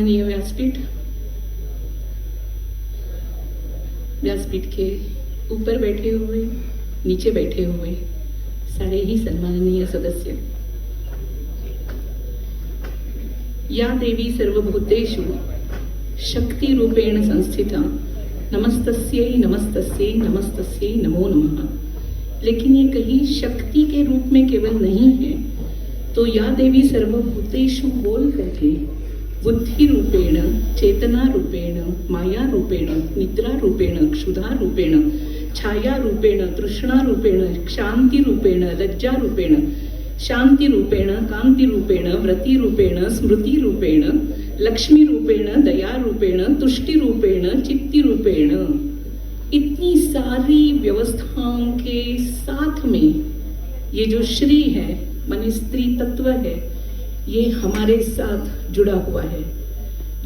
सम्माननीय व्यासपीठ के ऊपर बैठे हुए, नीचे बैठे हुए सारे ही सम्माननीय सदस्य, या देवी सर्वभूतेषु शक्ति रूपेण संस्थिता नमस्तस्यै नमस्तस्यै नमस्तस्यै नमो नमः। लेकिन ये कहीं शक्ति के रूप में केवल नहीं है, तो या देवी सर्वभूतेषु बोल करके बुद्धि रूपेण, चेतना रूपेण, माया रूपेण, निद्रा रूपेण, क्षुधा रूपेण, छाया रूपेण, तृष्णा रूपेण, शांति रूपेण, लज्जा रूपेण, शांति रूपेण, कांति रूपेण, व्रति रूपेण, स्मृति रूपेण, लक्ष्मी रूपेण, दया रूपेण, तुष्टि रूपेण, चित्ति रूपेण, इतनी सारी व्यवस्थाओं के साथ में ये जो श्री है माने स्त्री तत्व है, ये हमारे साथ जुड़ा हुआ है।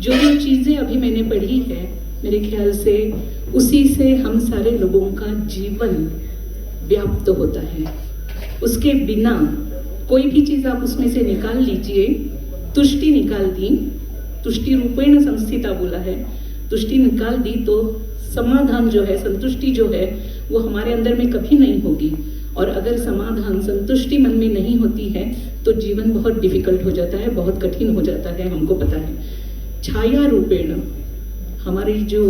जो जो चीजें अभी मैंने पढ़ी है, मेरे ख्याल से उसी से हम सारे लोगों का जीवन व्याप्त होता है। उसके बिना कोई भी चीज आप उसमें से निकाल लीजिए। तुष्टि निकाल दी, तुष्टि रूपेण संस्थिता बोला है, तुष्टि निकाल दी तो समाधान जो है, संतुष्टि जो है, वो हमारे अंदर में कभी नहीं होगी। और अगर समाधान, संतुष्टि मन में नहीं होती है तो जीवन बहुत डिफिकल्ट हो जाता है, बहुत कठिन हो जाता है, हमको पता है। छाया रूपेण, हमारी जो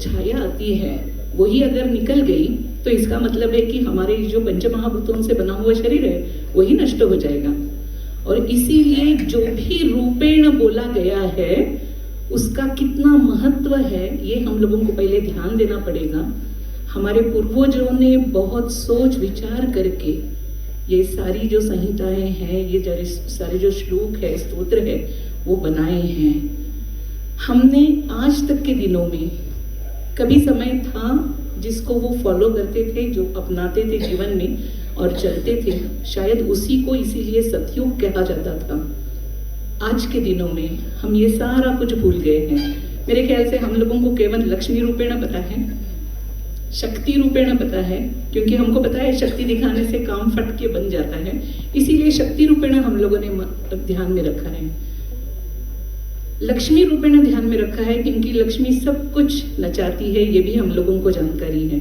छाया आती है वही अगर निकल गई तो इसका मतलब है कि हमारे जो पंचमहाभूतों से बना हुआ शरीर है वही नष्ट हो जाएगा। और इसीलिए जो भी रूपेण बोला गया है उसका कितना महत्व है ये हम लोगों को पहले ध्यान देना पड़ेगा। हमारे पूर्वजों ने बहुत सोच विचार करके ये सारी जो संहिताएं हैं, ये सारे जो श्लोक है, स्तोत्र है, वो बनाए हैं। हमने आज तक के दिनों में कभी समय था जिसको वो फॉलो करते थे, जो अपनाते थे जीवन में और चलते थे, शायद उसी को इसीलिए सतयुग कहा जाता था। आज के दिनों में हम ये सारा कुछ भूल गए हैं। मेरे ख्याल से हम लोगों को केवल लक्ष्मी रूपेण पता है, शक्ति रूपेण पता है, क्योंकि हमको पता है शक्ति दिखाने से काम फट के बन जाता है, इसीलिए शक्ति रूपेण हम लोगों ने ध्यान में रखा है। लक्ष्मी रूपेण ध्यान में रखा है क्योंकि लक्ष्मी सब कुछ नचाती है, ये भी हम लोगों को जानकारी है।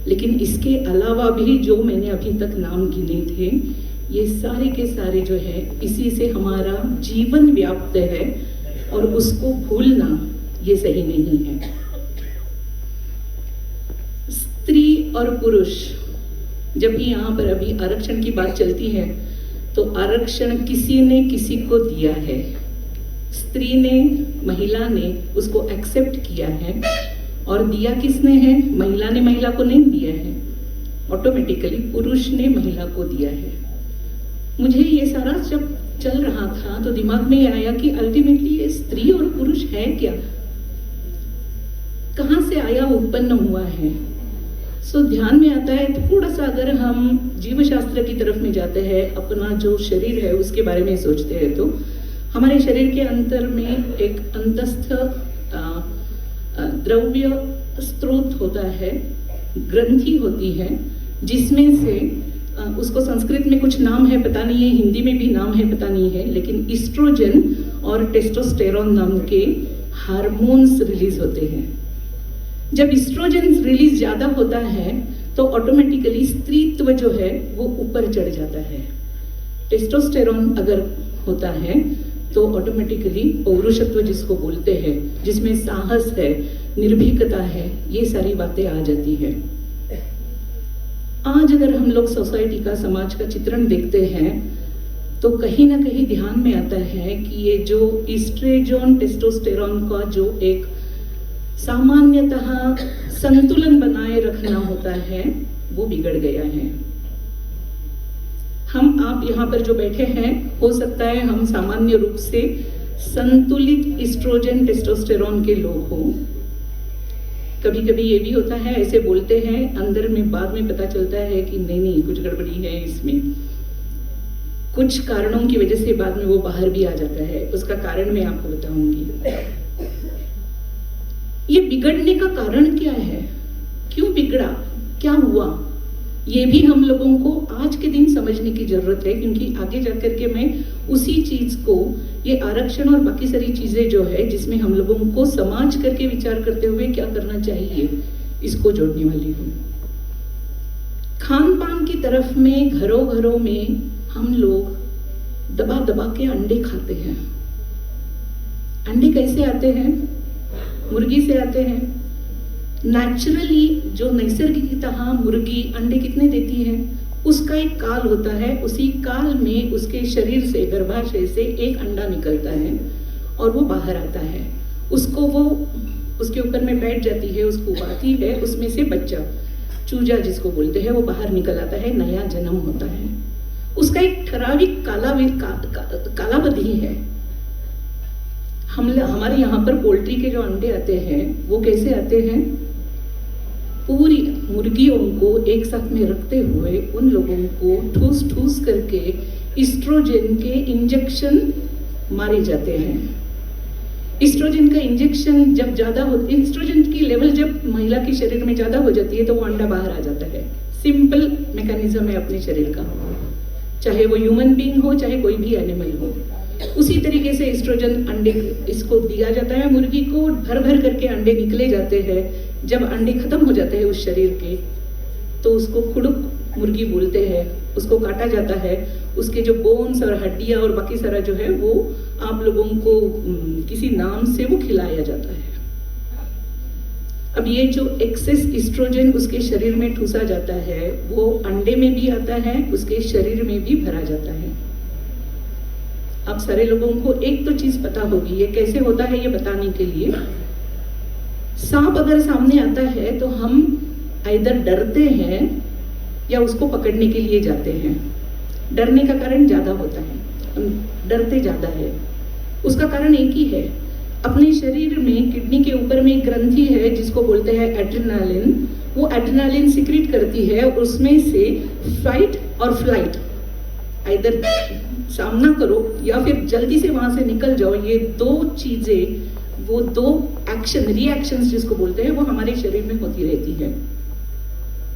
लेकिन इसके अलावा भी जो मैंने अभी तक नाम गिने थे, ये सारे के सारे जो है इसी से हमारा जीवन व्याप्त है और उसको भूलना ये सही नहीं है। स्त्री और पुरुष, जब भी यहाँ पर अभी आरक्षण की बात चलती है तो आरक्षण किसी ने किसी को दिया है। स्त्री ने, महिला ने उसको एक्सेप्ट किया है। और दिया किसने है? महिला ने महिला को नहीं दिया है, ऑटोमेटिकली पुरुष ने महिला को दिया है। मुझे ये सारा जब चल रहा था तो दिमाग में आया कि अल्टीमेटली ये स्त्री और पुरुष है क्या, कहाँ से आया, उत्पन्न हुआ है। सो ध्यान में आता है थोड़ा सा, अगर हम जीव शास्त्र की तरफ में जाते हैं, अपना जो शरीर है उसके बारे में सोचते हैं, तो हमारे शरीर के अंतर में एक अंतस्थ द्रव्य स्रोत होता है, ग्रंथि होती है, जिसमें से उसको संस्कृत में कुछ नाम है पता नहीं है, हिंदी में भी नाम है पता नहीं है, लेकिन ईस्ट्रोजन और टेस्टोस्टेरोन नाम के हार्मोन्स रिलीज होते हैं। जब ईस्ट्रोजन रिलीज ज्यादा होता है तो ऑटोमेटिकली स्त्रीत्व जो है वो ऊपर चढ़ जाता है। टेस्टोस्टेरोन अगर होता है तो ऑटोमेटिकली पौरुषत्व जिसको बोलते हैं, जिसमें साहस है, निर्भीकता है, ये सारी बातें आ जाती है। आज अगर हम लोग सोसाइटी का, समाज का चित्रण देखते हैं तो कहीं ना कहीं ध्यान में आता है कि ये जो ईस्ट्रोजन टेस्टोस्टेरोन का जो एक सामान्यतः संतुलन बनाए रखना होता है वो बिगड़ गया है। हम आप यहाँ पर जो बैठे हैं, हो सकता है हम सामान्य रूप से संतुलित ईस्ट्रोजन टेस्टोस्टेरोन के लोग हों। कभी कभी ये भी होता है, ऐसे बोलते हैं, अंदर में बाद में पता चलता है कि नहीं कुछ गड़बड़ी है इसमें। कुछ कारणों की वजह से बाद में वो बाहर भी आ जाता है, उसका कारण मैं आपको बताऊंगी। ये बिगड़ने का कारण क्या है, क्यों बिगड़ा, क्या हुआ, ये भी हम लोगों को आज के दिन समझने की जरूरत है, क्योंकि आगे जाकर के मैं उसी चीज को ये आरक्षण और बाकी सारी चीजें जो है जिसमें हम लोगों को समाज करके विचार करते हुए क्या करना चाहिए, इसको जोड़ने वाली हूँ। खान पान की तरफ में घरों घरों में हम लोग दबा दबा के अंडे खाते हैं। अंडे कैसे आते हैं? मुर्गी से आते हैं। नेचुरली जो नैसर्गिकतः मुर्गी अंडे कितने देती है, उसका एक काल होता है। उसी काल में उसके शरीर से, गर्भाशय से एक अंडा निकलता है और वो बाहर आता है। उसको वो उसके ऊपर में बैठ जाती है, उसको उबाती है, उसमें से बच्चा, चूजा जिसको बोलते हैं, वो बाहर निकल आता है, नया जन्म होता है। उसका एक ठराविक कालावधि है। हमारे यहाँ पर पोल्ट्री के जो अंडे आते हैं वो कैसे आते हैं? पूरी मुर्गियों को एक साथ में रखते हुए उन लोगों को ठूस ठूस करके इस्ट्रोजन के इंजेक्शन मारे जाते हैं। इस्ट्रोजन का इंजेक्शन जब ज्यादा हो, इस्ट्रोजन की लेवल जब महिला के शरीर में ज्यादा हो जाती है तो वो अंडा बाहर आ जाता है। सिंपल मैकेनिज्म है अपने शरीर का, चाहे वो ह्यूमन बीइंग हो चाहे कोई भी एनिमल हो। उसी तरीके से एस्ट्रोजन अंडे इसको दिया जाता है, मुर्गी को भर भर करके अंडे निकले जाते हैं। जब अंडे खत्म हो जाते हैं उस शरीर के तो उसको खुड़ुक मुर्गी बोलते हैं, उसको काटा जाता है। उसके जो बोन्स और हड्डियां और बाकी सारा जो है वो आप लोगों को किसी नाम से वो खिलाया जाता है। अब ये जो एक्सेस एस्ट्रोजन उसके शरीर में ठूसा जाता है वो अंडे में भी आता है, उसके शरीर में भी भरा जाता है। आप सारे लोगों को एक तो चीज पता होगी, ये कैसे होता है ये बताने के लिए। सांप अगर सामने आता है तो हम इधर डरते हैं या उसको पकड़ने के लिए जाते हैं। डरने का कारण ज्यादा होता है, हम डरते ज्यादा है। उसका कारण एक ही है, अपने शरीर में किडनी के ऊपर में एक ग्रंथि है जिसको बोलते हैं एड्रेनालिन। वो एड्रेनालिन सिक्रीट करती है, उसमें से फाइट और फ्लाइट, इधर सामना करो या फिर जल्दी से वहां से निकल जाओ, ये दो चीजें, वो दो एक्शन, रिएक्शंस जिसको बोलते हैं, वो हमारे शरीर में होती रहती है।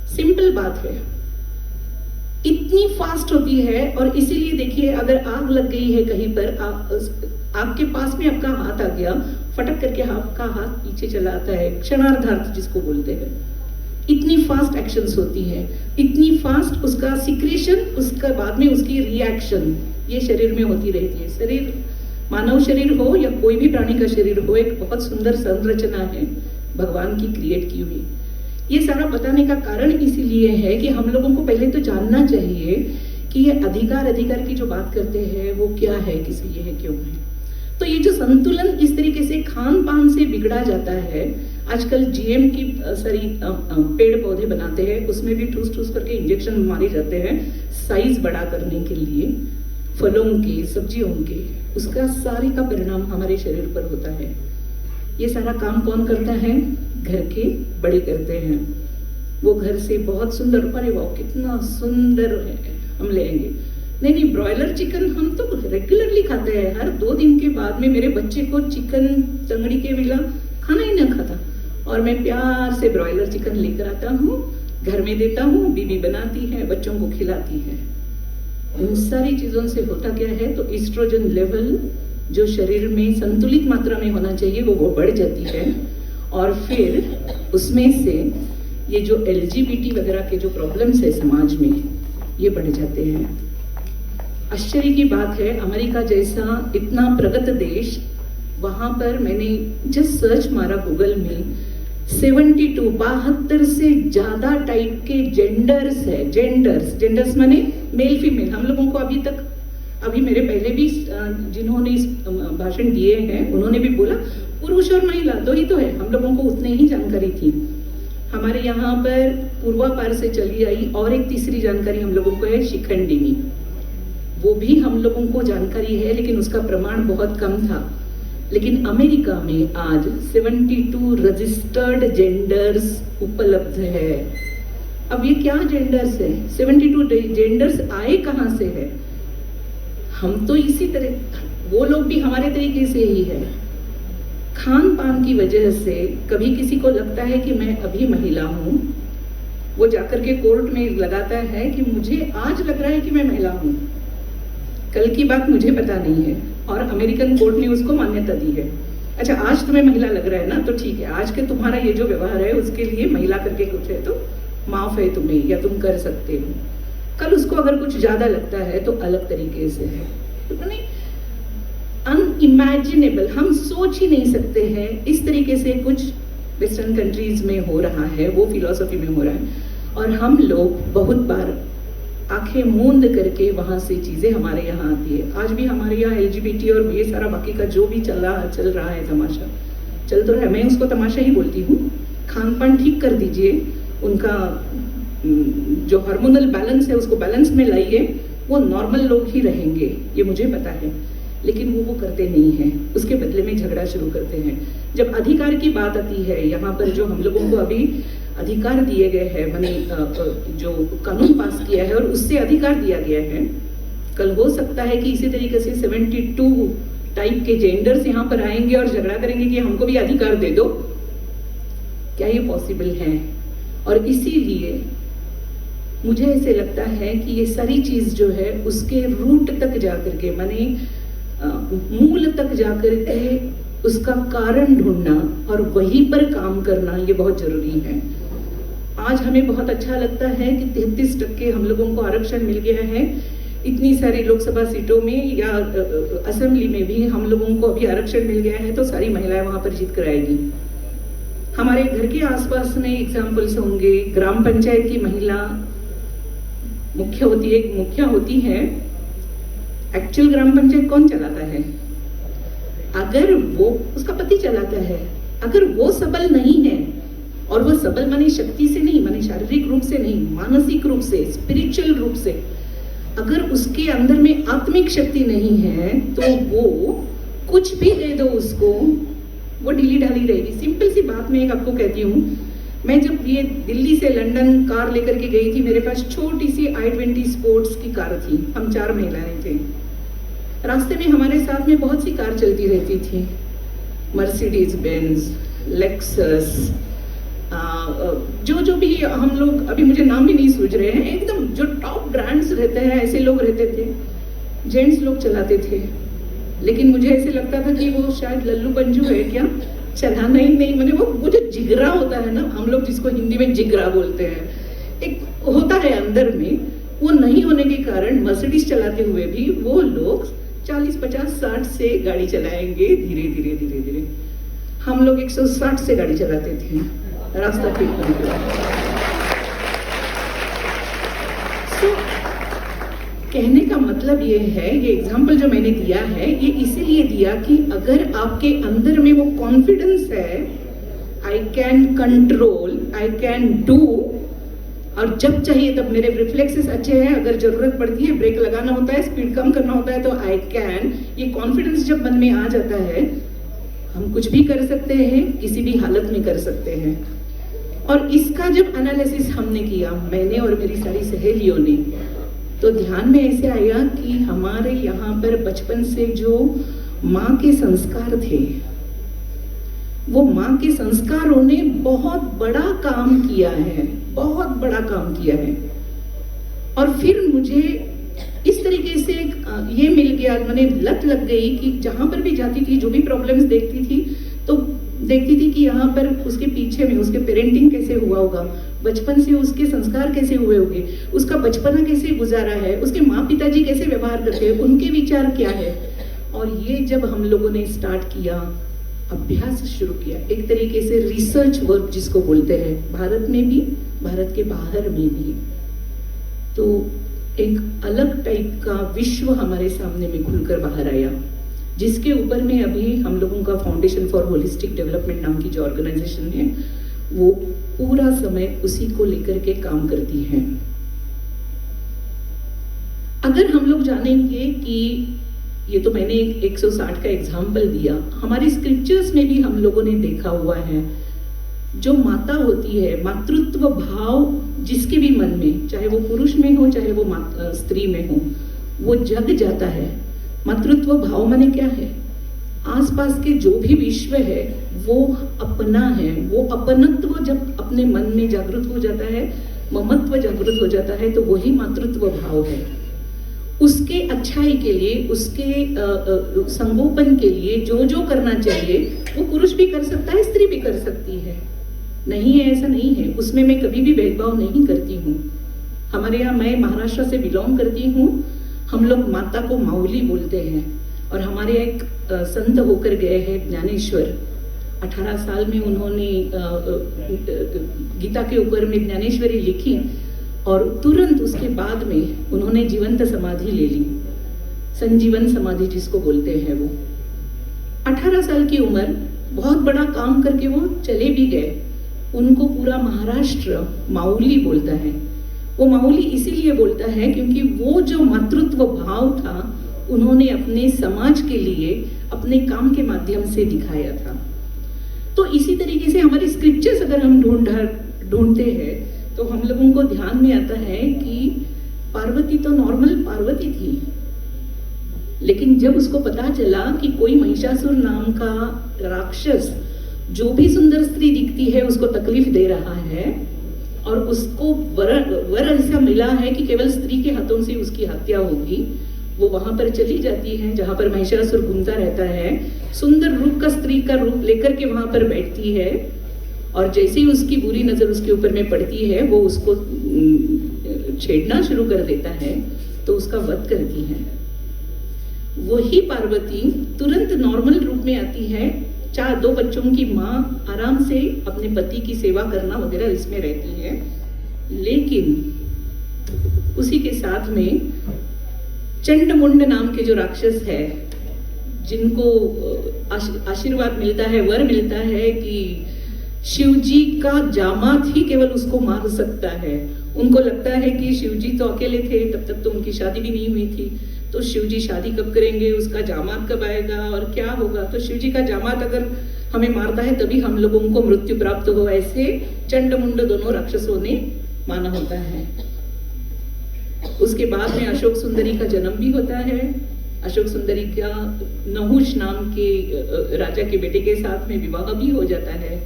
सिंपल बात है, इतनी फास्ट होती है। और इसीलिए देखिए, अगर आग लग गई है कहीं पर, आपके पास में आपका हाथ आ गया, फटक करके आपका हाथ पीछे चला आता है, क्षणार्धार्थ जिसको बोलते हैं। इतनी फास्ट एक्शंस होती है, इतनी फास्ट उसका सिक्रेशन, उसका बाद में उसकी रिएक्शन, ये शरीर में होती रहती है। शरीर, मानव शरीर हो या कोई भी प्राणी का शरीर हो, एक बहुत सुंदर संरचना है भगवान की क्रिएट की हुई। ये सारा बताने का कारण इसीलिए है कि हम लोगों को पहले तो जानना चाहिए कि ये अधिकार की जो बात करते हैं वो क्या है, किस लिए है, क्यों है। तो ये जो संतुलन इस तरीके से खान पान से बिगड़ा जाता है। आजकल जीएम की सारी पेड़ पौधे बनाते हैं, उसमें भी ठूस ठूस करके इंजेक्शन मारे जाते हैं साइज बड़ा करने के लिए, फलों के, सब्जियों के। उसका सारे का परिणाम हमारे शरीर पर होता है। ये सारा काम कौन करता है? घर के बड़े करते हैं। वो घर से बहुत सुंदर, अरे वाह कितना सुंदर है, हम लेंगे। नहीं, ब्रॉयलर चिकन हम तो रेगुलरली खाते हैं। हर 2 दिन के बाद में मेरे बच्चे को चिकन चंगड़ी के बिना खाना ही ना खाता, और मैं प्यार से ब्रॉयलर चिकन लेकर आता हूँ, घर में देता हूँ, बीबी बनाती है, बच्चों को खिलाती है। इन सारी चीजों से होता क्या है, तो एस्ट्रोजन लेवल जो शरीर में संतुलित मात्रा में होना चाहिए वो बढ़ जाती है। और फिर उसमें से ये जो LGBT वगैरह के जो प्रॉब्लम्स है समाज में, ये बढ़ जाते हैं। आश्चर्य की बात है, अमेरिका जैसा इतना प्रगत देश, वहां पर मैंने जस्ट सर्च मारा गूगल में, 72 से ज्यादा टाइप के जेंडर्स है। जेंडर्स माने मेल फीमेल। हम लोगों को अभी मेरे पहले भी जिन्होंने इस भाषण दिए हैं उन्होंने भी बोला पुरुष और महिला 2 ही तो है, हम लोगों को उतने ही जानकारी थी। हमारे यहाँ पर पूर्वापार से चली आई और एक तीसरी जानकारी हम लोगों को है, शिखंडिनी। वो भी हम लोगों को जानकारी है, लेकिन उसका प्रमाण बहुत कम था। लेकिन अमेरिका में आज 72 रजिस्टर्ड जेंडर्स उपलब्ध है। अब ये क्या जेंडर्स है? 72 जेंडर्स आए कहां से है? हम तो इसी तरह, वो लोग भी हमारे तरीके से ही है। खान पान की वजह से कभी किसी को लगता है कि मैं अभी महिला हूं, वो जाकर के कोर्ट में लगाता है कि मुझे आज लग रहा है कि मैं महिला हूं, कल की बात मुझे पता नहीं है। और अमेरिकन कोर्ट ने उसको मान्यता दी है। अच्छा, आज तुम्हें महिला लग रहा है ना, तो ठीक है, आज के तुम्हारा ये जो व्यवहार है उसके लिए महिला करके कुछ है तो माफ है तुम्हें, या तुम कर सकते हो। कल उसको अगर कुछ ज्यादा लगता है तो अलग तरीके से है, तो नहीं अनइमेजिनेबल, हम सोच ही नहीं सकते हैं इस तरीके से कुछ वेस्टर्न कंट्रीज में हो रहा है, वो फिलॉसफी में हो रहा है। और हम लोग बहुत बार आंखें मूंद करके वहां से चीजें हमारे यहाँ आती है। आज भी हमारे यहाँ LGBT और ये सारा बाकी का जो भी चल रहा है तमाशा चल तो रहा है, मैं उसको तमाशा ही बोलती हूँ। खान पान ठीक कर दीजिए, उनका जो हार्मोनल बैलेंस है उसको बैलेंस में लाइए, वो नॉर्मल लोग ही रहेंगे, ये मुझे पता है। लेकिन वो करते नहीं हैं, उसके बदले में झगड़ा शुरू करते हैं। जब अधिकार की बात आती है, यहाँ पर जो हम लोगों को अभी अधिकार दिए गए हैं, माने जो कानून पास किया है और उससे अधिकार दिया गया है, कल हो सकता है कि इसी तरीके से 72 टाइप के जेंडर्स यहाँ पर आएंगे और झगड़ा करेंगे कि हमको भी अधिकार दे दो। क्या ये पॉसिबल है? और इसीलिए मुझे ऐसे लगता है कि ये सारी चीज जो है उसके रूट तक जाकर के, माने मूल तक जाकर के उसका कारण ढूंढना और वहीं पर काम करना, ये बहुत जरूरी है। आज हमें बहुत अच्छा लगता है कि 33% हम लोगों को आरक्षण मिल गया है। इतनी सारी लोकसभा सीटों में या असेंबली में भी हम लोगों को अभी आरक्षण मिल गया है, तो सारी महिलाएं वहां पर जीत कर आएगी। हमारे घर के आसपास में एग्जाम्पल्स होंगे, ग्राम पंचायत की महिला मुखिया होती है। एक्चुअल ग्राम पंचायत कौन चलाता है? अगर वो उसका पति चलाता है। अगर वो सबल नहीं है, और वो सबल माने शक्ति से नहीं, माने शारीरिक रूप से नहीं, मानसिक रूप से, स्पिरिचुअल रूप से, अगर उसके अंदर में आत्मिक शक्ति नहीं है, तो वो कुछ भी दे दो उसको, वो ढीली ढाली रहेगी। सिंपल सी बात मैं एक आपको कहती हूँ, मैं जब ये दिल्ली से लंदन कार लेकर के गई थी, मेरे पास छोटी सी i20 स्पोर्ट्स की कार थी। हम 4 महिलाएं थे। रास्ते में हमारे साथ में बहुत सी कार चलती रहती थी, मर्सिडीज बेंज, लेक्सस, जो भी हम लोग, अभी मुझे नाम भी नहीं सूझ रहे हैं, एकदम जो टॉप ब्रांड्स रहते हैं, ऐसे लोग रहते थे, जेंट्स लोग चलाते थे। लेकिन मुझे ऐसे लगता था कि वो शायद लल्लू पंजू है क्या, चलाना ही नहीं। मैंने वो जो जिगरा होता है ना, हम लोग जिसको हिंदी में जिगरा बोलते हैं, एक होता है अंदर में, वो नहीं होने के कारण मर्सिडीज चलाते हुए भी वो लोग 40, 50, 60 से गाड़ी चलाएंगे, धीरे धीरे धीरे धीरे। हम लोग 160 से गाड़ी चलाते थे, रास्ता ठीक करके। कहने का मतलब ये है, ये एग्जाम्पल जो मैंने दिया है, ये इसीलिए दिया कि अगर आपके अंदर में वो कॉन्फिडेंस है, I can control, I can do, और जब चाहिए तब मेरे रिफ्लेक्सेस अच्छे हैं, अगर जरूरत पड़ती है ब्रेक लगाना होता है, स्पीड कम करना होता है, तो आई कैन, ये कॉन्फिडेंस जब मन में आ जाता है, हम कुछ भी कर सकते हैं, किसी भी हालत में कर सकते हैं। और इसका जब एनालिसिस हमने किया, मैंने और मेरी सारी सहेलियों ने, तो ध्यान में ऐसे आया कि हमारे यहाँ पर बचपन से जो माँ के संस्कार थे, वो माँ के संस्कारों ने बहुत बड़ा काम किया है, बहुत बड़ा काम किया है। और फिर मुझे इस तरीके से ये मिल गया, मैंने लत लग गई कि जहाँ पर भी जाती थी, जो भी प्रॉब्लम्स देखती थी, तो देखती थी कि यहाँ पर उसके पीछे में उसके पेरेंटिंग कैसे हुआ होगा, बचपन से उसके संस्कार कैसे हुए होंगे, उसका बचपना कैसे गुजारा है, उसके माँ पिताजी कैसे व्यवहार करते हैं, उनके विचार क्या है। और ये जब हम लोगों ने स्टार्ट किया, अभ्यास शुरू किया, एक तरीके से रिसर्च वर्क जिसको बोलते हैं, भारत में भी, भारत के बाहर में भी, तो एक अलग टाइप का विश्व हमारे सामने में खुलकर बाहर आया, जिसके ऊपर में अभी हम लोगों का फाउंडेशन फॉर होलिस्टिक डेवलपमेंट नाम की जो ऑर्गेनाइजेशन है, वो पूरा समय उसी को लेकर के काम करती है। अगर हम लोग जानेंगे कि ये तो मैंने 160 का एग्जाम्पल दिया, हमारे स्क्रिप्चर्स में भी हम लोगों ने देखा हुआ है, जो माता होती है, मातृत्व भाव जिसके भी मन में, चाहे वो पुरुष में हो चाहे वो स्त्री में हो, वो जग जाता है। मातृत्व भाव माने क्या है? आसपास के जो भी विश्व है वो अपना है। वो अपनत्व जब अपने मन में जागृत हो जाता है, ममत्व जागृत हो जाता है, तो वही मातृत्व भाव है। उसके अच्छाई के लिए, उसके संगोपन के लिए जो जो करना चाहिए वो पुरुष भी कर सकता है, स्त्री भी कर सकती है। नहीं है ऐसा नहीं है, उसमें मैं कभी भी भेदभाव नहीं करती हूँ। हमारे यहाँ, मैं महाराष्ट्र से बिलोंग करती हूँ, हम लोग माता को माऊली बोलते हैं। और हमारे एक संत होकर गए हैं ज्ञानेश्वर, 18 साल में उन्होंने गीता के ऊपर में ज्ञानेश्वरी लिखी और तुरंत उसके बाद में उन्होंने जीवंत समाधि ले ली, संजीवन समाधि जिसको बोलते हैं। वो 18 साल की उम्र, बहुत बड़ा काम करके वो चले भी गए। उनको पूरा महाराष्ट्र माऊली बोलता है। वो माऊली इसीलिए बोलता है क्योंकि वो जो मातृत्व भाव था उन्होंने अपने समाज के लिए अपने काम के माध्यम से दिखाया था। तो इसी तरीके से हमारे स्क्रिप्चर्स अगर हम ढूंढते हैं तो हम लोगों को ध्यान में आता है कि पार्वती तो नॉर्मल पार्वती थी, लेकिन जब उसको पता चला कि कोई महिषासुर नाम का राक्षस जो भी सुंदर स्त्री दिखती है उसको तकलीफ दे रहा है और उसको वर ऐसा मिला है कि केवल स्त्री के हाथों से उसकी हत्या होगी, वो वहां पर चली जाती है जहां पर महिषासुर घूमता रहता है, सुंदर रूप का स्त्री का रूप लेकर के वहां पर बैठती है और जैसे ही उसकी बुरी नजर उसके ऊपर में पड़ती है वो उसको छेड़ना शुरू कर देता है तो उसका वध करती है। वही पार्वती तुरंत नॉर्मल रूप में आती है, 2 बच्चों की माँ, आराम से अपने पति की सेवा करना वगैरह इसमें रहती है। लेकिन उसी के साथ में चंडमुंड नाम के जो राक्षस है, जिनको आशीर्वाद मिलता है, वर मिलता है कि शिवजी का जामात ही केवल उसको मार सकता है। उनको लगता है कि शिवजी तो अकेले थे, तब तक तो उनकी शादी भी नहीं हुई थी, तो शिवजी शादी कब करेंगे, उसका जामात कब आएगा और क्या होगा। तो शिवजी का जामात अगर हमें मारता है तभी हम लोगों को मृत्यु प्राप्त हो, ऐसे चंडमुंड दोनों राक्षसों ने माना होता है। उसके बाद में अशोक सुंदरी का जन्म भी होता है। अशोक सुंदरी का नहुष नाम के राजा के बेटे के साथ में विवाह भी हो जाता है।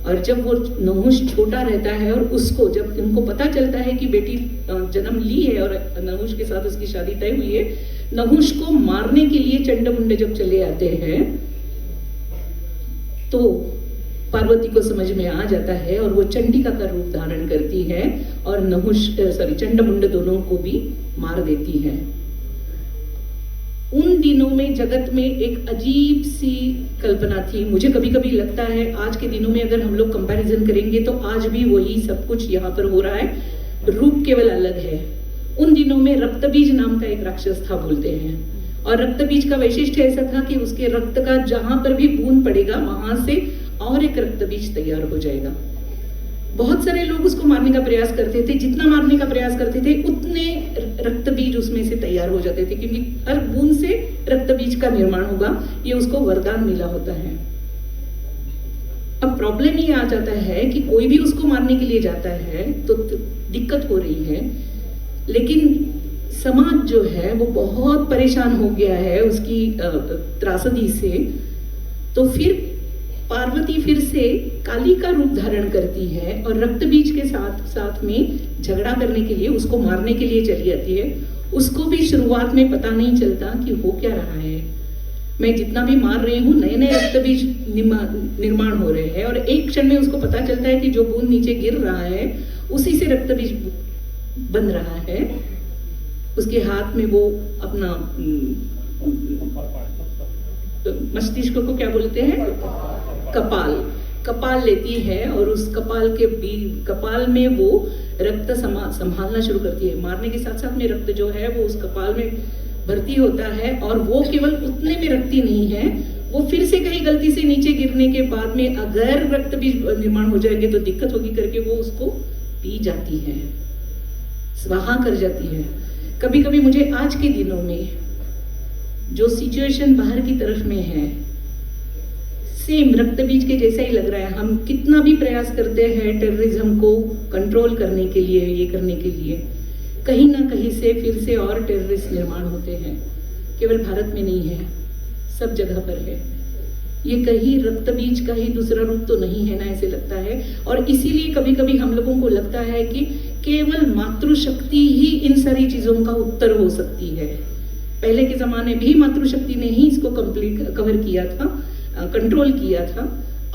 और जब वो नहुष छोटा रहता है और उसको जब उनको पता चलता है कि बेटी जन्म ली है और नहुष के साथ उसकी शादी तय हुई है, नहुष को मारने के लिए चंडमुंड जब चले आते हैं तो पार्वती को समझ में आ जाता है और वो चंडिका का रूप धारण करती है और चंडमुंड दोनों को भी मार देती है। उन दिनों में जगत में एक अजीब सी कल्पना थी। मुझे कभी कभी लगता है आज के दिनों में अगर हम लोग कंपैरिजन करेंगे तो आज भी वही सब कुछ यहाँ पर हो रहा है, रूप केवल अलग है। उन दिनों में रक्तबीज नाम का एक राक्षस था बोलते हैं, और रक्तबीज का वैशिष्ट्य ऐसा था कि उसके रक्त का जहां पर भी बूंद पड़ेगा वहां से और एक रक्तबीज तैयार हो जाएगा। बहुत सारे लोग उसको मारने का प्रयास करते थे, जितना मारने का प्रयास करते थे उतने रक्तबीज उसमें से तैयार हो जाते थे, क्योंकि हर बूंद से रक्तबीज का निर्माण होगा, ये उसको वरदान मिला होता है। अब प्रॉब्लम ये आ जाता है कि कोई भी उसको मारने के लिए जाता है तो दिक्कत हो रही है, लेकिन समाज जो है वो बहुत परेशान हो गया है उसकी त्रासदी से। तो फिर पार्वती फिर से काली का रूप धारण करती है और रक्तबीज के साथ साथ में झगड़ा करने के लिए, उसको मारने के लिए चली जाती है। उसको भी शुरुआत में पता नहीं चलता कि हो क्या रहा है, मैं जितना भी मार रही हूँ नए नए रक्तबीज निर्माण हो रहे हैं, और एक क्षण में उसको पता चलता है कि जो बूंद नीचे गिर रहा है उसी से रक्तबीज बन रहा है। उसके हाथ में वो अपना मस्तिष्क को क्या बोलते हैं, कपाल लेती है और उस कपाल में वो रक्त संभालना शुरू करती है। मारने के साथ साथ में रक्त जो है वो उस कपाल में भर्ती होता है, और वो केवल उतने में रखती नहीं है, वो फिर से कहीं गलती से नीचे गिरने के बाद में अगर रक्त भी निर्माण हो जाएंगे तो दिक्कत होगी करके वो उसको पी जाती है, स्वाहा कर जाती है। कभी कभी मुझे आज के दिनों में जो सिचुएशन बाहर की तरफ में है सेम रक्तबीज के जैसा ही लग रहा है। हम कितना भी प्रयास करते हैं टेररिज्म को कंट्रोल करने के लिए, ये करने के लिए, कहीं ना कहीं से फिर से और टेररिस्ट निर्माण होते हैं। केवल भारत में नहीं है, सब जगह पर है। ये कहीं रक्त बीज का ही दूसरा रूप तो नहीं है ना, ऐसे लगता है। और इसीलिए कभी कभी हम लोगों को लगता है कि केवल मातृशक्ति ही इन सारी चीजों का उत्तर हो सकती है। पहले के जमाने भी मातृशक्ति ने ही इसको कवर किया था, कंट्रोल किया था।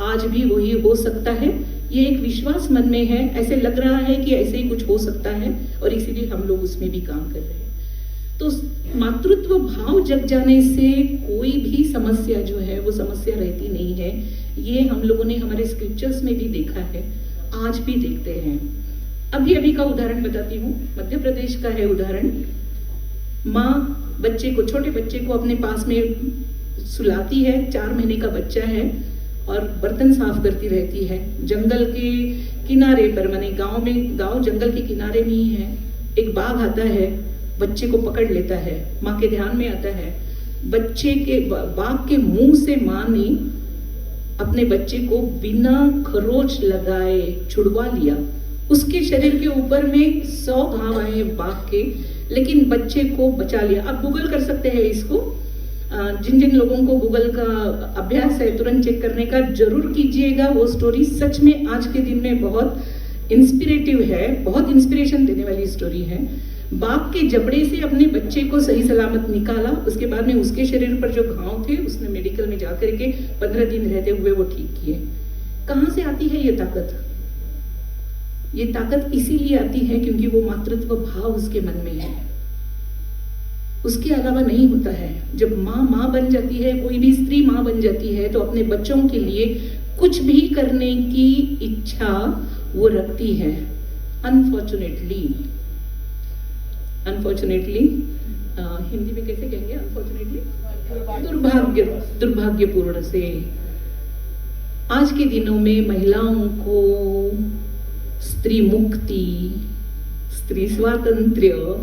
आज भी वही हो सकता है, ये एक विश्वास मन में है, ऐसे लग रहा है कि ऐसे ही कुछ हो सकता है, और इसीलिए हम लोग उसमें भी काम कर रहे हैं। तो मातृत्व भाव जग जाने से कोई भी समस्या जो है वो समस्या रहती नहीं है। ये हम लोगों ने हमारे स्क्रिप्चर्स में भी देखा है, आज भी देखते हैं। अभी का उदाहरण बताती हूँ, मध्य प्रदेश का है उदाहरण। माँ बच्चे को, छोटे बच्चे को अपने पास में सुलाती है, 4 महीने का बच्चा है, और बर्तन साफ करती रहती है। जंगल के किनारे पर, माने गांव जंगल के किनारे में ही है। एक बाघ आता है, बच्चे को पकड़ लेता है, माँ के ध्यान में आता है। बच्चे के बाघ के मुंह से माँ ने अपने बच्चे को बिना खरोच लगाए छुड़वा लिया। उसके शरीर के ऊपर में 100 घाव आए बाघ के, लेकिन बच्चे को बचा लिया। आप गूगल कर सकते हैं इसको, जिन लोगों को गूगल का अभ्यास है तुरंत चेक करने का, जरूर कीजिएगा। वो स्टोरी सच में आज के दिन में बहुत इंस्पिरेटिव है, बहुत इंस्पिरेशन देने वाली स्टोरी है। बाघ के जबड़े से अपने बच्चे को सही सलामत निकाला। उसके बाद में उसके शरीर पर जो घाव थे उसने मेडिकल में जाकर के 15 दिन रहते हुए वो ठीक किए। कहाँ से आती है ये ताकत? ये ताकत इसीलिए आती है क्योंकि वो मातृत्व भाव उसके मन में है, उसके अलावा नहीं होता है। जब माँ बन जाती है, कोई भी स्त्री माँ बन जाती है, तो अपने बच्चों के लिए कुछ भी करने की इच्छा वो रखती है। अनफॉर्चुनेटली हिंदी में कैसे कहेंगे? अनफॉर्चुनेटली, दुर्भाग्यपूर्ण से आज के दिनों में महिलाओं को स्त्री मुक्ति, स्त्री स्वातंत्र्य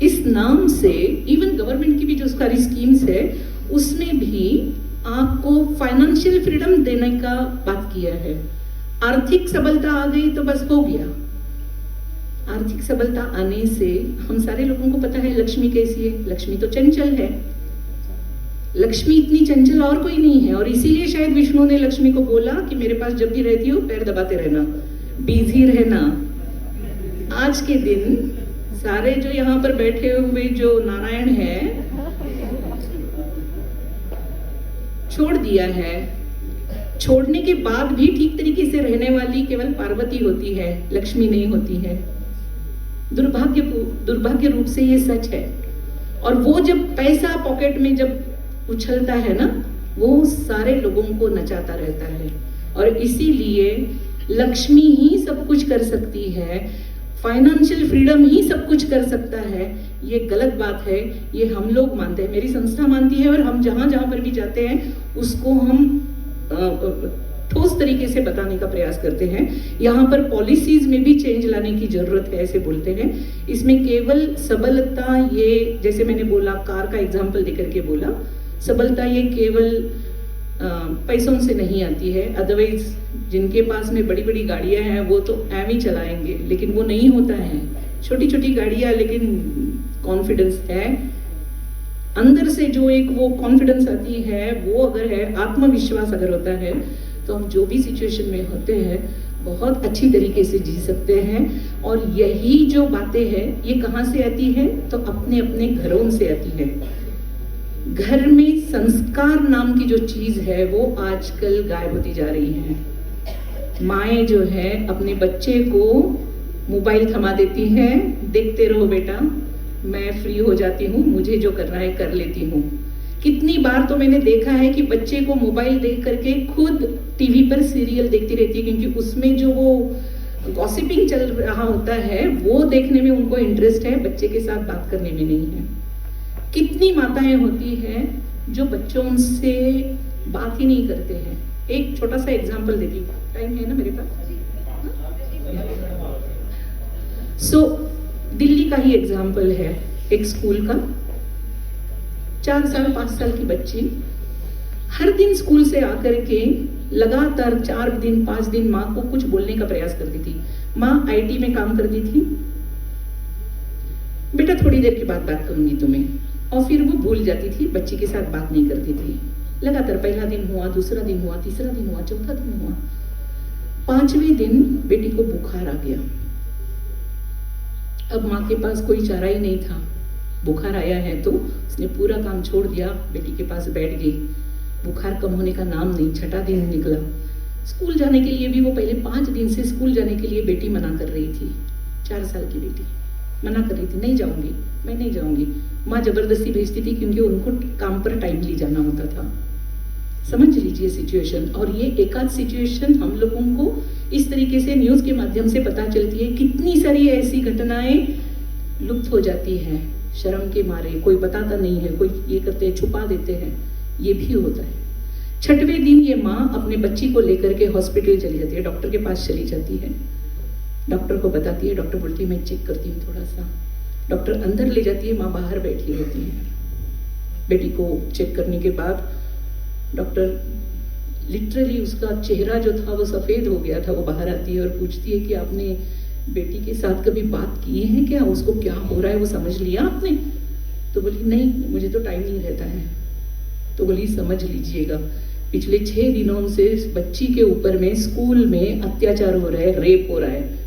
इस नाम से, इवन गवर्नमेंट की भी जो सारी स्कीम्स है उसमें भी आपको फाइनेंशियल फ्रीडम देने का बात किया है। आर्थिक सबलता आ गई तो बस हो गया। आर्थिक सबलता आने से हम सारे लोगों को पता है लक्ष्मी कैसी है। लक्ष्मी तो चंचल है, लक्ष्मी इतनी चंचल और कोई नहीं है। और इसीलिए शायद विष्णु ने लक्ष्मी को बोला कि मेरे पास जब भी रहती हो पैर दबाते रहना, बिजी रहना। आज के दिन सारे जो यहाँ पर बैठे हुए जो नारायण है, छोड़ दिया है। छोड़ने के बाद भी ठीक तरीके से रहने वाली केवल पार्वती होती है, लक्ष्मी नहीं होती है। दुर्भाग्य रूप से ये सच है। और वो जब पैसा पॉकेट में जब उछलता है ना, वो सारे लोगों को नचाता रहता है। और इसीलिए लक्ष्मी ही सब कुछ कर सकती है, फाइनेंशियल फ्रीडम ही सब कुछ कर सकता है, ये गलत बात है। ये हम लोग मानते हैं, मेरी संस्था मानती है, और हम जहां पर भी जाते हैं उसको हम ठोस तरीके से बताने का प्रयास करते हैं। यहाँ पर पॉलिसीज में भी चेंज लाने की जरूरत है, ऐसे बोलते हैं। इसमें केवल सबलता, ये जैसे मैंने बोला, कार का एग्जाम्पल देकर के बोला, सबलता ये केवल पैसों से नहीं आती है। अदरवाइज जिनके पास में बड़ी बड़ी गाड़ियां हैं वो तो एम ही चलाएंगे, लेकिन वो नहीं होता है। छोटी छोटी गाड़ियां, लेकिन कॉन्फिडेंस है अंदर से, जो एक वो कॉन्फिडेंस आती है, वो अगर है, आत्मविश्वास अगर होता है, तो हम जो भी सिचुएशन में होते हैं बहुत अच्छी तरीके से जी सकते हैं। और यही जो बातें हैं ये कहाँ से आती है? तो अपने अपने घरों से आती है। घर में संस्कार नाम की जो चीज है वो आजकल गायब होती जा रही है। माएँ जो है अपने बच्चे को मोबाइल थमा देती है, देखते रहो बेटा, मैं फ्री हो जाती हूँ, मुझे जो करना है कर लेती हूँ। कितनी बार तो मैंने देखा है कि बच्चे को मोबाइल देख करके खुद टीवी पर सीरियल देखती रहती है, क्योंकि उसमें जो वो गॉसिपिंग चल रहा होता है वो देखने में उनको इंटरेस्ट है, बच्चे के साथ बात करने में नहीं है। कितनी माताएं होती हैं जो बच्चों से बात ही नहीं करते हैं। एक छोटा सा एग्जाम्पल देती हूँ, टाइम है ना मेरे पास? दिल्ली का ही एग्जाम्पल है, एक स्कूल का। 4 साल 5 साल की बच्ची हर दिन स्कूल से आकर के लगातार 4 दिन 5 दिन माँ को कुछ बोलने का प्रयास करती थी। माँ IT में काम करती थी, बेटा थोड़ी देर के बाद बात करूंगी तुम्हें, और फिर वो भूल जाती थी, बच्ची के साथ बात नहीं करती थी। लगातार पहला दिन हुआ, दूसरा दिन हुआ, तीसरा दिन हुआ, चौथा दिन हुआ। 5वें दिन बेटी को बुखार आ गया। अब माँ के पास कोई चारा ही नहीं था। बुखार आया है तो उसने पूरा काम छोड़ दिया, बेटी के पास बैठ गई। बुखार कम होने का नाम नहीं। 6ठा दिन निकला। स्कूल जाने के लिए भी वो पहले 5 दिन से स्कूल जाने के लिए बेटी मना कर रही थी। 4 साल की बेटी मना कर रही थी, नहीं जाऊंगी, मैं नहीं जाऊंगी। माँ जबरदस्ती भेजती थी क्योंकि उनको काम पर टाइमली जाना होता था। समझ लीजिए सिचुएशन। और ये एकाध सिचुएशन हम लोगों को इस तरीके से न्यूज़ के माध्यम से पता चलती है। कितनी सारी ऐसी घटनाएं लुप्त हो जाती हैं शर्म के मारे। कोई बताता नहीं है, कोई ये करते हैं, छुपा देते हैं, ये भी होता है। 6वें दिन ये माँ अपने बच्ची को लेकर के हॉस्पिटल चली जाती है, डॉक्टर के पास चली जाती है। डॉक्टर को बताती है, डॉक्टर बोलती है मैं चेक करती हूँ थोड़ा सा। डॉक्टर अंदर ले जाती है, माँ बाहर बैठी होती है। बेटी को चेक करने के बाद डॉक्टर लिटरली उसका चेहरा जो था वो सफ़ेद हो गया था। वो बाहर आती है और पूछती है कि आपने बेटी के साथ कभी बात की है क्या, उसको क्या हो रहा है वो समझ लिया आपने? तो बोली नहीं, मुझे तो टाइम नहीं रहता है। तो बोली समझ लीजिएगा, पिछले 6 दिनों से इस बच्ची के ऊपर में स्कूल में अत्याचार हो रहा है, रेप हो रहा है।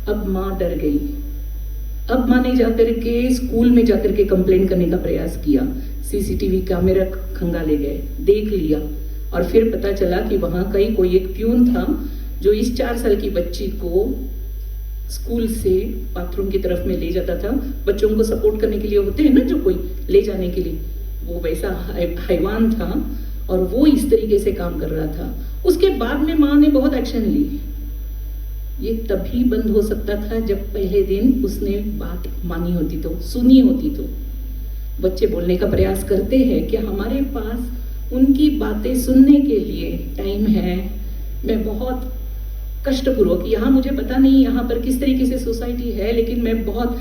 अब माँ डर गई। अब माँ ने जाकर के स्कूल में जाकर के कंप्लेन करने का प्रयास किया। सीसीटीवी कैमरा खंगाले गए, देख लिया और फिर पता चला कि वहां कहीं कोई एक प्यून था जो इस 4 साल की बच्ची को स्कूल से बाथरूम की तरफ में ले जाता था। बच्चों को सपोर्ट करने के लिए होते हैं ना जो कोई ले जाने के लिए, वो वैसा हैवान था और वो इस तरीके से काम कर रहा था। उसके बाद में माँ ने बहुत एक्शन ली। ये तभी बंद हो सकता था जब पहले दिन उसने बात मानी होती, तो सुनी होती। तो बच्चे बोलने का प्रयास करते हैं कि हमारे पास उनकी बातें सुनने के लिए टाइम है। मैं बहुत कष्टपूर्वक, यहाँ मुझे पता नहीं यहाँ पर किस तरीके से सोसाइटी है, लेकिन मैं बहुत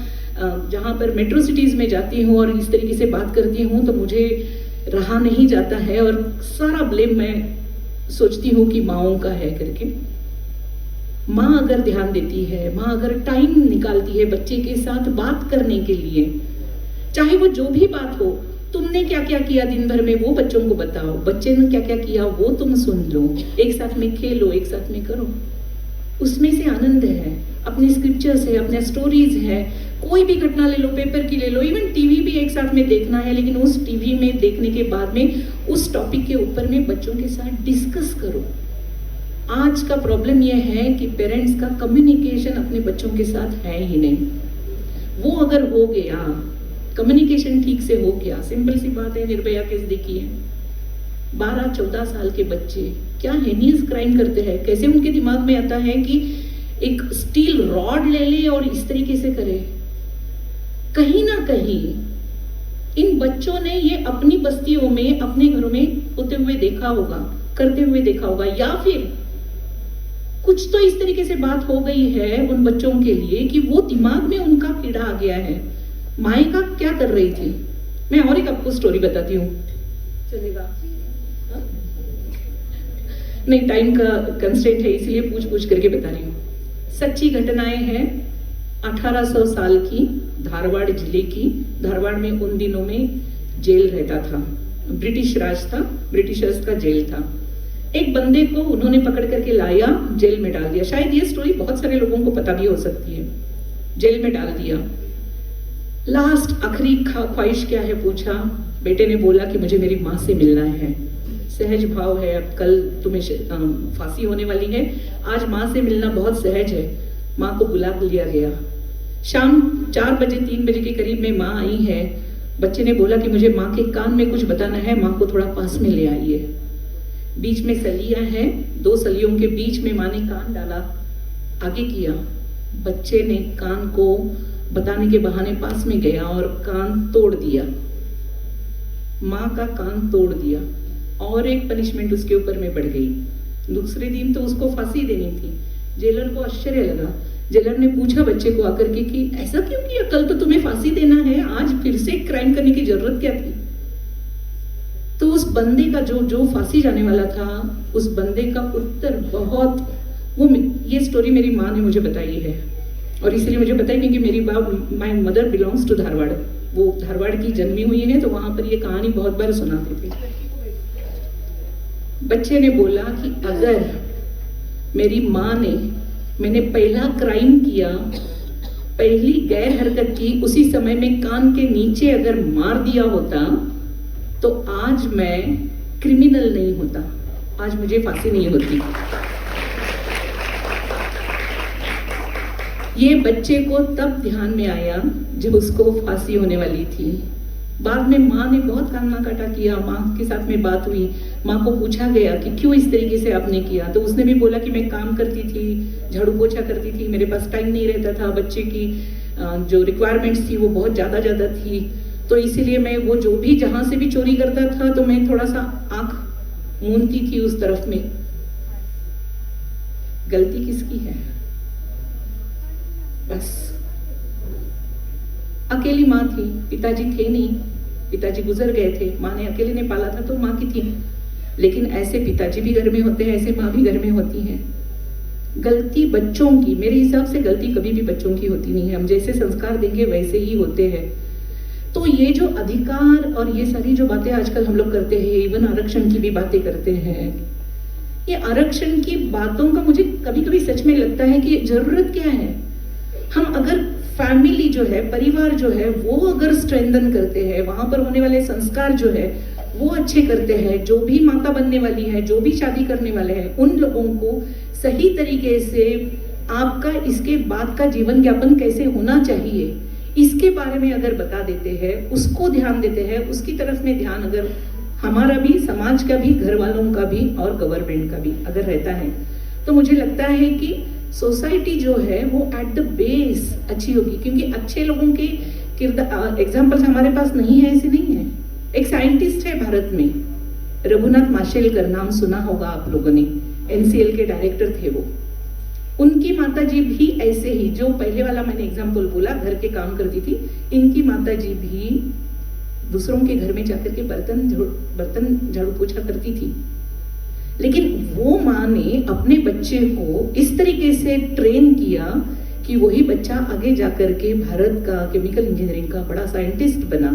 जहाँ पर मेट्रो सिटीज़ में जाती हूँ और इस तरीके से बात करती हूँ तो मुझे रहा नहीं जाता है और सारा ब्लेम मैं सोचती हूँ कि माँओं का है करके। माँ अगर ध्यान देती है, माँ अगर टाइम निकालती है बच्चे के साथ बात करने के लिए, चाहे वो जो भी बात हो, तुमने क्या क्या किया दिन भर में वो बच्चों को बताओ, बच्चे ने क्या क्या किया वो तुम सुन लो, एक साथ में खेलो, एक साथ में करो, उसमें से आनंद है। अपने स्क्रिप्चर्स है, अपने स्टोरीज है, कोई भी घटना ले लो, पेपर की ले लो, इवन टीवी भी एक साथ में देखना है, लेकिन उस टीवी में देखने के बाद में उस टॉपिक के ऊपर में बच्चों के साथ डिस्कस करो। आज का प्रॉब्लम यह है कि पेरेंट्स का कम्युनिकेशन अपने बच्चों के साथ है ही नहीं। वो अगर हो गया, कम्युनिकेशन ठीक से हो गया, सिंपल सी बात है, निर्भया केस देखिए, 12-14 साल के बच्चे क्या हेनियस क्राइम करते हैं। कैसे उनके दिमाग में आता है कि एक स्टील रॉड ले ले और इस तरीके से करे। कहीं ना कहीं इन बच्चों ने ये अपनी बस्तियों में, अपने घरों में होते हुए देखा होगा, करते हुए देखा होगा, या फिर कुछ तो इस तरीके से बात हो गई है उन बच्चों के लिए कि वो दिमाग में उनका कीड़ा आ गया है। मायका क्या कर रही थी, मैं और एक आपको स्टोरी बताती हूँ, चलेगा? हा? नहीं, टाइम का कंस्ट्रेंट है इसलिए पूछ करके बता रही हूँ। सच्ची घटनाएं हैं। 1800 साल की धारवाड़ जिले की, धारवाड़ में उन दिनों में जेल रहता था, ब्रिटिश राज था, ब्रिटिशर्स का जेल था। एक बंदे को उन्होंने पकड़ करके लाया, जेल में डाल दिया। शायद ये स्टोरी बहुत सारे लोगों को पता भी हो सकती है। जेल में डाल दिया। लास्ट आखिरी ख्वाहिश क्या है पूछा। बेटे ने बोला कि मुझे मेरी माँ से मिलना है। सहज भाव है, अब कल तुम्हें फांसी होने वाली है, आज माँ से मिलना बहुत सहज है। माँ को बुला लिया गया। शाम 4 बजे 3 बजे के करीब में माँ आई है। बच्चे ने बोला कि मुझे माँ के कान में कुछ बताना है, माँ को थोड़ा पास में ले आइए। बीच में सलियां हैं, 2 सलियों के बीच में माँ ने कान डाला, आगे किया। बच्चे ने कान को बताने के बहाने पास में गया और कान तोड़ दिया। माँ का कान तोड़ दिया और एक पनिशमेंट उसके ऊपर में बढ़ गई। दूसरे दिन तो उसको फांसी देनी थी। जेलर को आश्चर्य लगा। जेलर ने पूछा बच्चे को आकर के कि ऐसा क्यों किया, कल तो तुम्हें फांसी देना है, आज फिर से क्राइम करने की जरूरत क्या थी? तो उस बंदे का जो फांसी जाने वाला था, उस बंदे का उत्तर बहुत, वो ये स्टोरी मेरी माँ ने मुझे बताई है और इसलिए मुझे पता है क्योंकि मेरी my mother belongs to Dharwad. वो धारवाड़ की जन्मी हुई है, तो वहां पर ये कहानी बहुत बार सुनाते थे। बच्चे ने बोला कि अगर मेरी माँ ने मैंने पहला क्राइम किया, पहली गैर हरकत की, उसी समय में कान के नीचे अगर मार दिया होता तो आज मैं क्रिमिनल नहीं होता, आज मुझे फांसी नहीं होती। ये बच्चे को तब ध्यान में आया जब उसको फांसी होने वाली थी। बाद में माँ ने बहुत कान्ना काटा किया, माँ के साथ में बात हुई, माँ को पूछा गया कि क्यों इस तरीके से आपने किया, तो उसने भी बोला कि मैं काम करती थी, झाड़ू पोछा करती थी, मेरे पास टाइम नहीं रहता था, बच्चे की जो रिक्वायरमेंट्स थी वो बहुत ज़्यादा थी, तो इसीलिए मैं वो जो भी जहाँ से भी चोरी करता था तो मैं थोड़ा सा आँख मूंदती थी उस तरफ में। गलती किसकी है? बस अकेली माँ थी, पिताजी थे नहीं, पिताजी गुजर गए थे, माँ ने अकेले ने पाला था तो माँ की थी। लेकिन ऐसे पिताजी भी घर में होते हैं, ऐसे माँ भी घर में होती है। गलती बच्चों की, मेरे हिसाब से गलती कभी भी बच्चों की होती नहीं है, हम जैसे संस्कार देंगे वैसे ही होते हैं। तो ये जो अधिकार और ये सारी जो बातें आजकल हम लोग करते हैं, इवन आरक्षण की भी बातें करते हैं, ये आरक्षण की बातों का मुझे कभी कभी सच में लगता है कि जरूरत क्या है। हम अगर फैमिली जो है, परिवार जो है, वो अगर स्ट्रेंथन करते हैं, वहां पर होने वाले संस्कार जो है वो अच्छे करते हैं, जो भी माता बनने वाली है, जो भी शादी करने वाले हैं, उन लोगों को सही तरीके से आपका इसके बाद का जीवन यापन कैसे होना चाहिए, इसके बारे में अगर बता देते हैं, उसको ध्यान देते हैं, उसकी तरफ में ध्यान अगर हमारा भी, समाज का भी, घर वालों का भी और गवर्नमेंट का भी अगर रहता है, तो मुझे लगता है कि सोसाइटी जो है वो एट द बेस अच्छी होगी। क्योंकि अच्छे लोगों के किरदार एग्जाम्पल्स हमारे पास नहीं है, ऐसे नहीं है। एक साइंटिस्ट है भारत में, रघुनाथ माशेलकर, नाम सुना होगा आप लोगों ने, एनसीएल के डायरेक्टर थे वो। उनकी माताजी भी ऐसे ही, जो पहले वाला मैंने एग्जाम्पल बोला, घर के काम करती थी, इनकी माताजी भी दूसरों के घर में जाकर के बर्तन झाड़ू पोछा करती थी। लेकिन वो माँ ने अपने बच्चे को इस तरीके से ट्रेन किया कि वही बच्चा आगे जाकर के भारत का केमिकल इंजीनियरिंग का बड़ा साइंटिस्ट बना।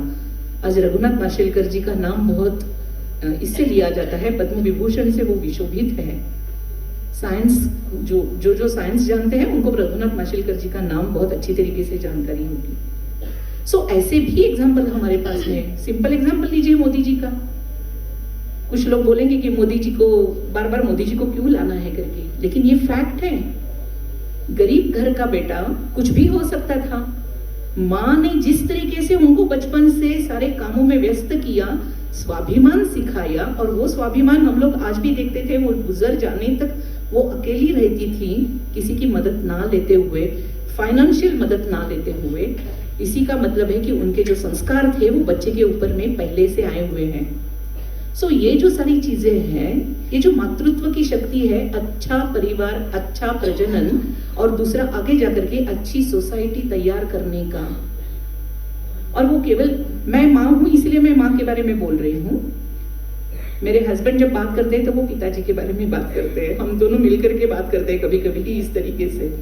आज रघुनाथ माशेलकर जी का नाम बहुत इससे लिया जाता है, पद्म विभूषण से वो विशोभित है। साइंस जो साइंस जानते हैं उनको रघुनाथ माशेलकर जी का नाम बहुत अच्छी तरीके से जानकारी होगी। सो ऐसे भी एग्जाम्पल हमारे पास में, सिंपल एग्जाम्पल लीजिए मोदी जी का। कुछ लोग बोलेंगे कि मोदी जी को बार बार मोदी जी को क्यों लाना है करके, लेकिन ये फैक्ट है। गरीब घर का बेटा कुछ भी हो सकता था, माँ ने जिस तरीके से उनको बचपन से सारे कामों में व्यस्त किया, स्वाभिमान सिखाया, और वो स्वाभिमान हम लोग आज भी देखते थे। वो गुजर जाने तक वो अकेली रहती थी, किसी की मदद ना लेते हुए, फाइनेंशियल मदद ना लेते हुए। इसी का मतलब है कि उनके जो संस्कार थे वो बच्चे के ऊपर में पहले से आए हुए हैं। सो ये जो सारी चीजें हैं, ये जो मातृत्व की शक्ति है, अच्छा परिवार, अच्छा प्रजनन, और दूसरा आगे जाकर के अच्छी सोसाइटी तैयार करने का। और वो केवल, मैं माँ हूँ इसलिए मैं माँ के बारे में बोल रही हूँ। मेरे हस्बैंड जब बात करते हैं तो वो पिताजी के बारे में बात करते हैं, हम दोनों मिलकर के बात करते हैं कभी कभी इस तरीके से।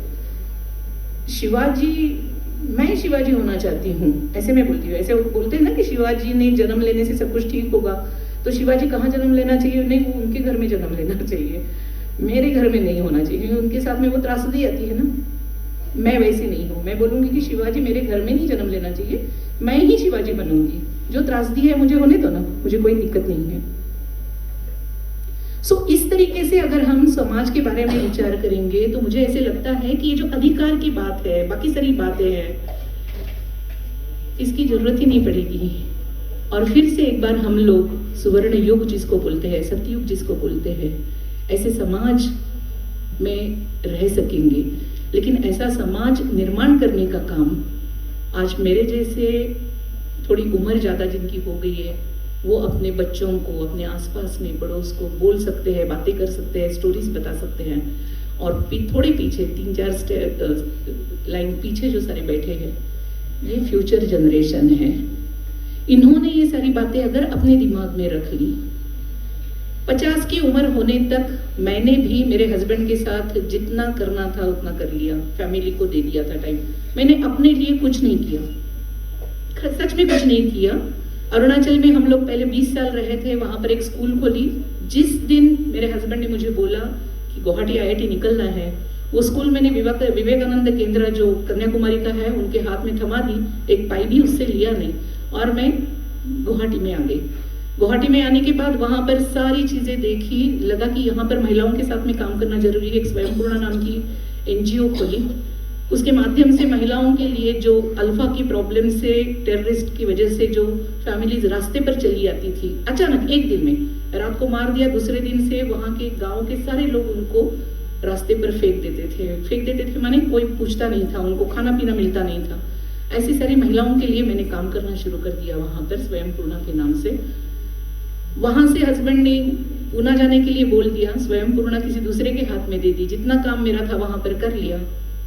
शिवाजी, मैं शिवाजी होना चाहती हूँ, ऐसे मैं बोलती हूँ। ऐसे बोलते हैं ना कि शिवाजी ने जन्म लेने से सब कुछ ठीक होगा, तो शिवाजी कहाँ जन्म लेना चाहिए? नहीं, वो उनके घर में जन्म लेना चाहिए, मेरे घर में नहीं होना चाहिए, क्योंकि उनके साथ में वो त्रासदी आती है ना। मैं वैसी नहीं हूँ, मैं बोलूँगी कि शिवाजी मेरे घर में नहीं जन्म लेना चाहिए, मैं ही शिवाजी बनूंगी। जो त्रासदी है मुझे होने दो ना, मुझे कोई दिक्कत नहीं है। सो इस तरीके से अगर हम समाज के बारे में विचार करेंगे तो मुझे ऐसे लगता है कि ये जो अधिकार की बात है, बाकी सारी बातें हैं, इसकी जरूरत ही नहीं पड़ेगी। और फिर से एक बार हम लोग सुवर्ण युग जिसको बोलते हैं, सतयुग जिसको बोलते हैं, ऐसे समाज में रह सकेंगे। लेकिन ऐसा समाज निर्माण करने का काम आज मेरे जैसे थोड़ी उम्र ज़्यादा जिनकी हो गई है, वो अपने बच्चों को, अपने आसपास में पड़ोस को बोल सकते हैं, बातें कर सकते हैं, स्टोरीज बता सकते हैं। और थोड़े पीछे 3-4 लाइन पीछे जो सारे बैठे हैं, ये फ्यूचर जनरेशन है। इन्होंने ये सारी बातें अगर अपने दिमाग में रख ली, 50 की उम्र होने तक मैंने भी मेरे हस्बैंड के साथ जितना करना था उतना कर लिया, फैमिली को दे दिया था टाइम, मैंने अपने लिए कुछ नहीं किया। सच में कुछ नहीं किया। अरुणाचल में हम लोग पहले 20 साल रहे थे, वहां पर एक स्कूल खोली। जिस दिन मेरे हस्बैंड ने मुझे बोला कि गुवाहाटी IIT निकलना है, वो स्कूल मैंने विवेकानंद केंद्र जो कन्याकुमारी का है उनके हाथ में थमा दी, एक पाई भी उससे लिया नहीं, और मैं गुवाहाटी में आ गई। गुवाहाटी में आने के बाद वहां पर सारी चीजें देखी, लगा कि यहाँ पर महिलाओं के साथ में काम करना जरूरी है। एक स्वयंपूर्णा नाम की NGO खोली, उसके माध्यम से महिलाओं के लिए जो अल्फा की प्रॉब्लम से, टेररिस्ट की वजह से जो फैमिलीज रास्ते पर चली आती थी, अचानक एक दिन में रात को मार दिया, दूसरे दिन से वहां के गांव के सारे लोग उनको रास्ते पर फेंक देते थे माने कोई पूछता नहीं था, उनको खाना पीना मिलता नहीं था। ऐसी सारी महिलाओं के लिए मैंने काम करना शुरू कर दिया वहां पर स्वयंपूर्णा के नाम से। वहां से हस्बैंड ने पूना जाने के लिए बोल दिया, स्वयंपूर्णा किसी दूसरे के हाथ में दे दी। जितना काम मेरा था वहां पर कर लिया,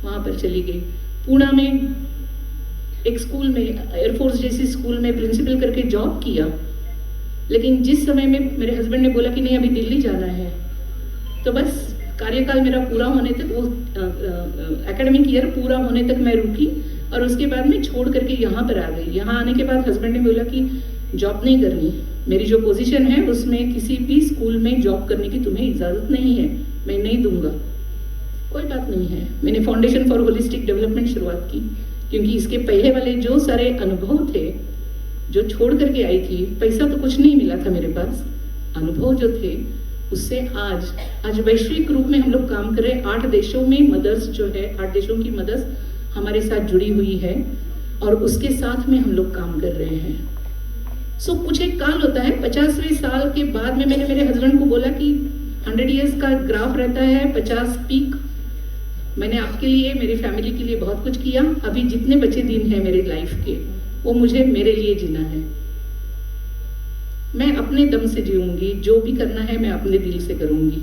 वहां पर चली गई। पूना में एक स्कूल में, एयरफोर्स जैसी स्कूल में प्रिंसिपल करके जॉब किया। लेकिन जिस समय में मेरे हस्बैंड ने बोला कि नहीं अभी दिल्ली जाना है, तो बस कार्यकाल मेरा पूरा होने तक, वो एकेडमिक ईयर पूरा होने तक मैं रुकी, और उसके बाद मैं छोड़ करके यहाँ पर आ गई। यहाँ आने के बाद हस्बैंड ने बोला कि जॉब नहीं करनी, मेरी जो पोजीशन है उसमें किसी भी स्कूल में जॉब करने की तुम्हें इजाजत नहीं है, मैं नहीं दूंगा। कोई बात नहीं है, मैंने फाउंडेशन फॉर होलिस्टिक डेवलपमेंट शुरुआत की, क्योंकि इसके पहले वाले जो सारे अनुभव थे जो छोड़ करके आई थी, पैसा तो कुछ नहीं मिला था मेरे पास, अनुभव जो थे उससे आज वैश्विक रूप में हम लोग काम कर रहे हैं। 8 देशों में मदर्स जो है, 8 देशों की मदर्स हमारे साथ जुड़ी हुई है, और उसके साथ में हम लोग काम कर रहे हैं। कुछ एक काल होता है, 50वें साल के बाद में मैंने मेरे हस्बैंड को बोला कि 100 इयर्स का ग्राफ रहता है, 50 पीक। मैंने आपके लिए, मेरी फैमिली के लिए बहुत कुछ किया, अभी जितने बचे दिन हैं मेरे लाइफ के, वो मुझे मेरे लिए जीना है। मैं अपने दम से जीऊंगी, जो भी करना है मैं अपने दिल से करूंगी।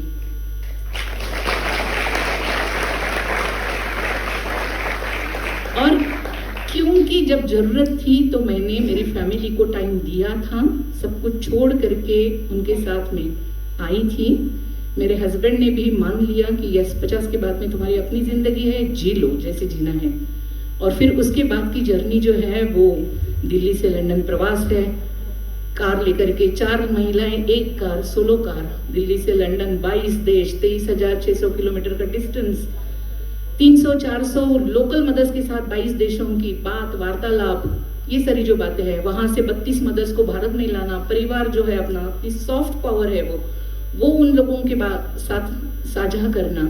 और क्योंकि जब जरूरत थी तो मैंने मेरी फैमिली को टाइम दिया था, सब कुछ छोड़ करके उनके साथ में आई थी। मेरे हस्बैंड ने भी मान लिया कि यस, 50 के बाद में तुम्हारी अपनी जिंदगी है, जी लो जैसे जीना है। और फिर उसके बाद की जर्नी जो है वो दिल्ली से लंदन प्रवास है, कार लेकर के 4 महिलाएं, 1 कार, सोलो कार, दिल्ली से लंदन, 22 देश, 23,600 किलोमीटर का डिस्टेंस, 300-400 लोकल मदर्स के साथ 22 देशों की बात, वार्तालाप, ये सारी जो बातें हैं। वहां से 32 मदर्स को भारत में लाना, परिवार जो है अपना, अपनी सॉफ्ट पावर है वो उन लोगों के साथ साझा करना।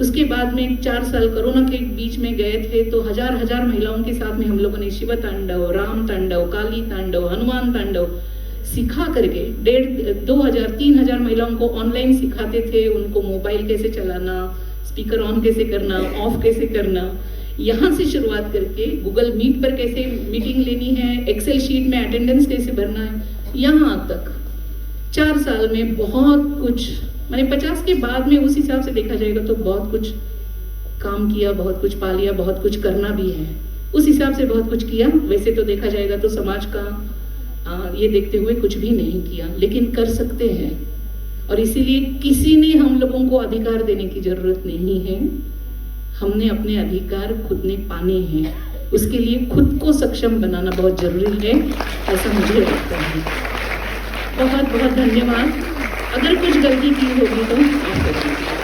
उसके बाद में 4 साल कोरोना के बीच में गए थे, तो हजार महिलाओं के साथ में हम लोगों ने शिव तांडव, राम तांडव, काली तांडव, हनुमान तांडव सिखा करके 2,000-3,000 महिलाओं को ऑनलाइन सिखाते थे। उनको मोबाइल कैसे चलाना, स्पीकर ऑन कैसे करना, ऑफ कैसे करना, यहाँ से शुरुआत करके गूगल मीट पर कैसे मीटिंग लेनी है, एक्सेल शीट में अटेंडेंस कैसे भरना है, यहाँ तक 4 साल में बहुत कुछ, मैंने 50 के बाद में उस हिसाब से देखा जाएगा तो बहुत कुछ काम किया, बहुत कुछ पा लिया, बहुत कुछ करना भी है, उस हिसाब से बहुत कुछ किया। वैसे तो देखा जाएगा तो समाज का ये देखते हुए कुछ भी नहीं किया, लेकिन कर सकते हैं। और इसीलिए किसी ने हम लोगों को अधिकार देने की जरूरत नहीं है, हमने अपने अधिकार खुद ने पाने हैं। उसके लिए खुद को सक्षम बनाना बहुत जरूरी है, ऐसा मुझे लगता है। बहुत बहुत धन्यवाद। अगर कुछ गलती की होगी तो माफ कर दीजिए।